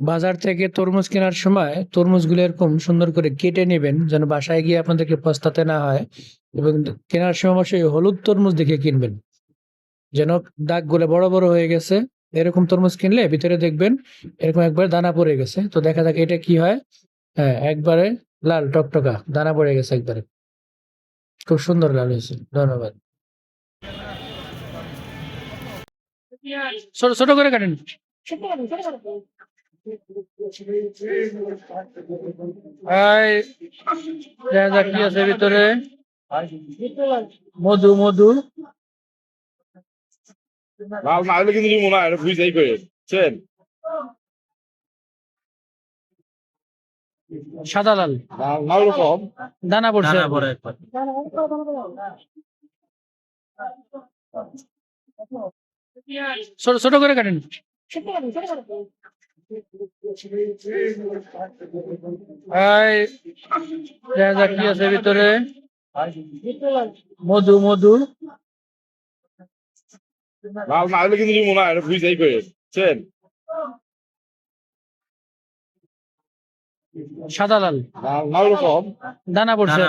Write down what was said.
বাজার থেকে তরমুজ কেনার সময় তরমুজগুলো এরকম সুন্দর করে কেটে নেবেন যেন বাসায় গিয়ে আপনাদেরকে পস্তাতে না হয়, এবং কেনার সময় অবশ্যই হলুদ তরমুজ দেখে কিনবেন, যেন দাগগুলো বড় বড় হয়ে গেছে। এরকম তরমুজ কিনলে ভিতরে দেখবেন এরকম একবার দানা পড়ে গেছে, তো দেখা যাক এটা কি হয়। হ্যাঁ, একবারে লাল টকটকা দানা পড়ে গেছে একবারে, খুব সুন্দর লাল হয়েছে। ধন্যবাদ। ছোট ছোট করে কাটেন। এই দেখা যাক কি আছে ভিতরে। মধু মধু। লাল না হলে কিন্তু মনে হয় বুঝতেই পেরেছেন। সাদা লাল লাল না হলে কম দানা পড়ছে। ছোট ছোট করে কাটেন। এই দেখা যাক কি আছে ভিতরে। মধু মধু। লাল না হলে কিন্তু মনে হয় বুঝতেই পেরেছেন। সাদা লাল লাল না হলে কম দানা পড়ছে।